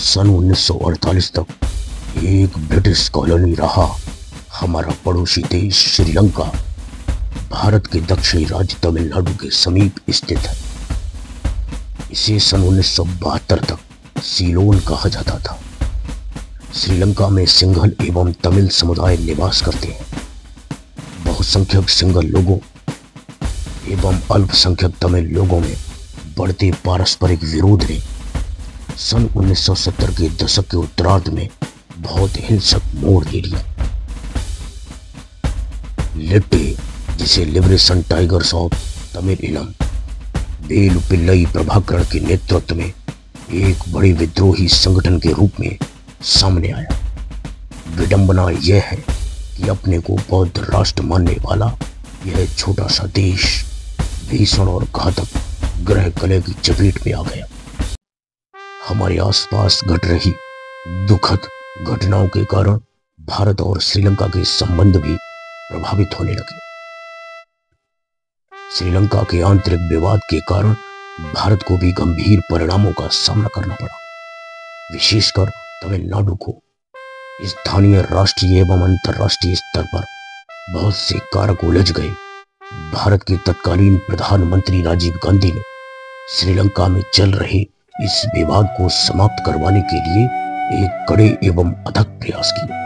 सन 1948 तक एक British colony रहा हमारा पड़ोसी देश श्रीलंका भारत के दक्षिणी राज्य तमिलनाडु के समीप स्थित है। इसे सन 1972 तक सीलोन कहा जाता था। श्रीलंका में सिंघल एवं तमिल समुदाय निवास करते हैं। बहुसंख्यक सिंघल लोगों एवं अल्पसंख्यक तमिल लोगों में बढ़ते पारस्परिक विरोध ने सन 1970 के दशक के उत्तरार्ध में बहुत हिंसक मोड़ ले लिया। लिट्टे, जिसे liberation tigers of Tamil Velu Pillai Prabhakaran के नेतृत्व में एक बड़े विद्रोही संगठन के रूप में सामने आया। विडंबना यह है कि अपने को बौद्ध राष्ट्र मानने वाला यह छोटा सा देश भीषण और घातक ग्रह कलह की चपेट में आ गया। हमारे आसपास घट रही दुखद घटनाओं के कारण भारत और श्रीलंका के संबंध भी प्रभावित होने लगे। श्रीलंका के आंतरिक विवाद के कारण भारत को भी गंभीर परिणामों का सामना करना पड़ा। विशेषकर तमिलनाडु को स्थानीय, राष्ट्रीय एवं अंतर्राष्ट्रीय स्तर पर बहुत से कारक उलझ गए। भारत के तत्कालीन प्रधानमंत्री राजीव गांधी ने श्रीलंका में चल रहे इस विवाद को समाप्त करवाने के लिए एक कड़े एवं अथक प्रयास किए।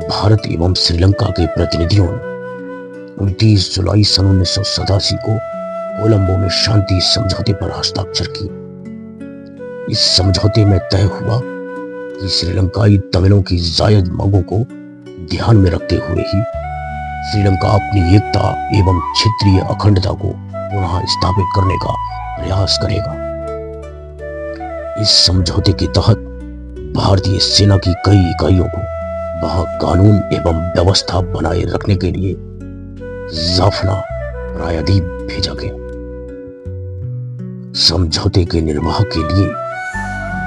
भारत एवं श्रीलंका के प्रतिनिधियों ने 29 जुलाई सन 1987 को कोलंबो में शांति समझौते पर हस्ताक्षर किए। इस समझौते में तय हुआ कि श्रीलंकाई तमिलों की जायज मांगों को ध्यान में रखते हुए ही श्रीलंका अपनी एकता एवं क्षेत्रीय अखंडता को पुनः स्थापित करने का प्रयास करेगा। इस समझौते के तहत भारतीय सेना की कई इकाइयों को वहां कानून एवं व्यवस्था बनाए रखने के लिए जाफना प्रायद्वीप भेजा गया। समझौते के निर्वाह के लिए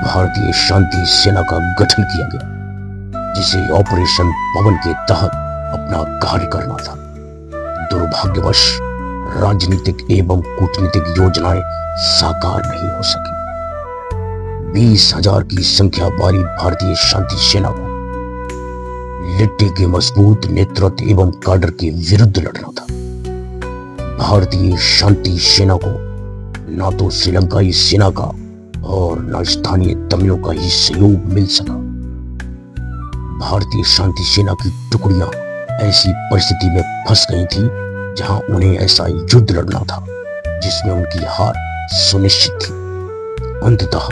भारतीय शांति सेना का गठन किया गया, जिसे ऑपरेशन पवन के तहत अपना कार्य करना था। दुर्भाग्यवश राजनीतिक एवं कूटनीतिक योजनाएं साकार नहीं हो सकी। 20,000 की संख्या वाली भारतीय शांति सेना को लिट्टे के मजबूत नेतृत्व एवं काडर के विरुद्ध लड़ना था। भारतीय शांति सेना को न तो श्रीलंकाई सेना का और न स्थानीय तमिलों का ही सहयोग मिल सका। भारतीय शांति सेना की टुकड़ियां ऐसी परिस्थिति में फंस गई थी जहां उन्हें ऐसा युद्ध लड़ना था जिसमें उनकी हार सुनिश्चित थी। अंततः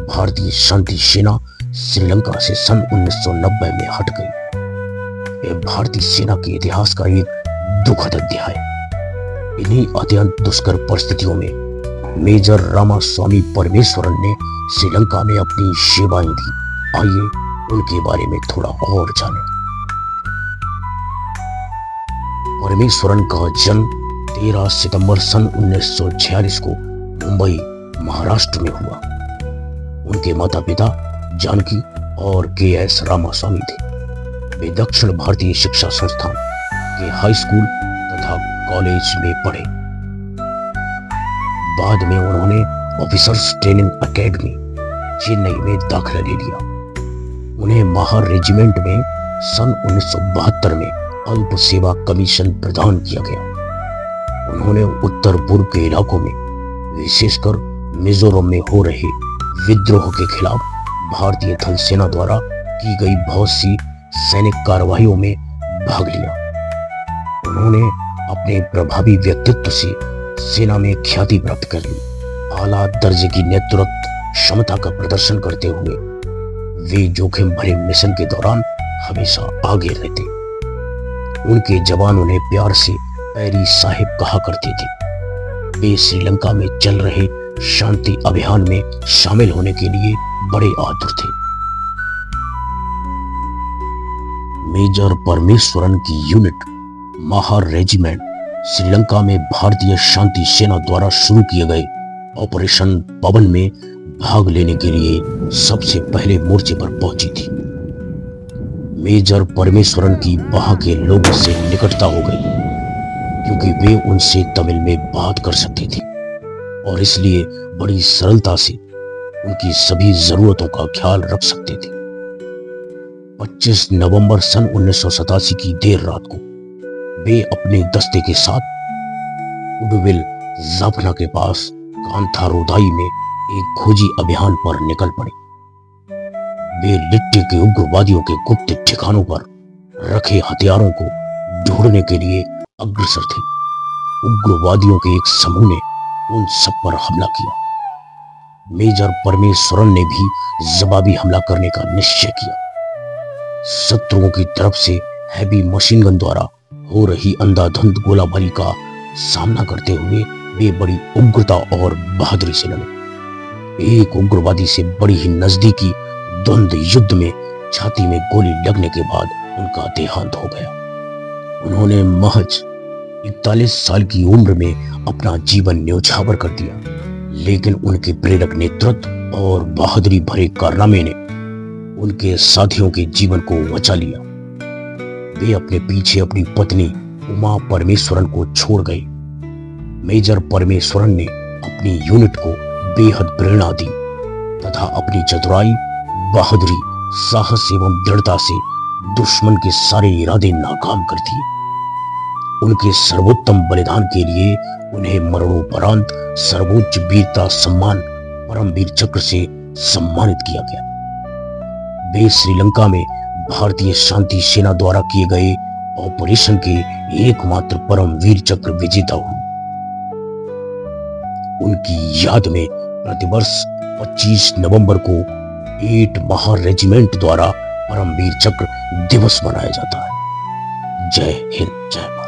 भारतीय शांति सेना श्रीलंका से सन 1990 में हट गई। यह भारतीय सेना के इतिहास का एक दुखद अध्याय है। इन्हीं अत्यंत दुष्कर परिस्थितियों में मेजर रामास्वामी परमेश्वरन ने श्रीलंका में अपनी सेवाएं दी। आइए उनके बारे में थोड़ा और जानें। परमेश्वरन का जन्म 13 सितंबर सन 1946 को मुंबई, महाराष्ट्र में हुआ। उनके माता पिता जानकी और के.एस. रामास्वामी थे। वे दक्षिण भारतीय शिक्षा संस्थान के हाई स्कूल तथा कॉलेज में पढ़े। बाद में उन्होंने ऑफिसर्स ट्रेनिंग एकेडमी चेन्नई में दाखिला ले लिया। उन्हें महार रेजिमेंट में सन 1972 में अल्प सेवा कमीशन प्रदान किया गया। उन्होंने उत्तर पूर्व के इलाकों में, विशेषकर मिजोरम में हो रहे विद्रोह के खिलाफ भारतीय थल सेना द्वारा की गई बहुत सी सैनिक कार्रवाइयों में भाग लिया। उन्होंने अपने प्रभावी व्यक्तित्व से सेना में ख्याति प्राप्त कर ली। आला दर्जे की नेतृत्व क्षमता का प्रदर्शन करते हुए वे जोखिम भरे मिशन के दौरान हमेशा आगे रहते। उनके जवान उन्हें प्यार से पैरी साहिब कहा करते थे। वे श्रीलंका में चल रहे शांति अभियान में शामिल होने के लिए बड़े आतुर थे। मेजर परमेश्वरन की यूनिट महार रेजिमेंट श्रीलंका में भारतीय शांति सेना द्वारा शुरू किए गए ऑपरेशन पवन में भाग लेने के लिए सबसे पहले मोर्चे पर पहुंची थी। मेजर परमेश्वरन की वहां के लोगों से निकटता हो गई, क्योंकि वे उनसे तमिल में बात कर सकते थे और इसलिए बड़ी सरलता से उनकी सभी जरूरतों का ख्याल रख सकते थे। 25 नवंबर सन 1987 की देर रात को वे अपने दस्ते के साथ उडविल जाफना के पास कांथारोदाई में एक खोजी अभियान पर निकल पड़े। वे लिट्टी के उग्रवादियों के गुप्त ठिकानों पर रखे हथियारों को ढूंढने के लिए अग्रसर थे। उग्रवादियों के एक समूह ने उन सब पर हमला किया। मेजर परमेश्वरन ने भी जवाबी हमला करने का निश्चय किया। शत्रुओं की तरफ से हैवी मशीन गन द्वारा हो रही अंधाधुंध गोलाबारी का सामना करते हुए वे बड़ी उग्रता और बहादुरी से लड़े। एक उग्रवादी से बड़ी ही नजदीकी द्वंद्व युद्ध में छाती में गोली लगने के बाद उनका देहांत हो गया। उन्होंने महज 41 साल की उम्र में अपना जीवन न्योछावर कर दिया, लेकिन उनके प्रेरक नेतृत्व और बहादुरी भरे कारनामे ने उनके साथियों के जीवन को बचा लिया। वे अपने पीछे अपनी पत्नी उमा परमेश्वरन को छोड़ गए। मेजर परमेश्वरन ने अपनी यूनिट को बेहद प्रेरणा दी तथा अपनी चतुराई, बहादुरी, साहस एवं दृढ़ता से दुश्मन के सारे इरादे नाकाम कर दिए। उनके सर्वोत्तम बलिदान के लिए उन्हें मरणोपरांत सर्वोच्च वीरता सम्मान परमवीर चक्र से सम्मानित किया गया। वे श्रीलंका में भारतीय शांति सेना द्वारा किए गए ऑपरेशन के एकमात्र परमवीर चक्र विजेता हुए। उनकी याद में प्रतिवर्ष 25 नवंबर को 8 महार रेजिमेंट द्वारा परमवीर चक्र दिवस मनाया जाता है। जय हिंद, जय भारत।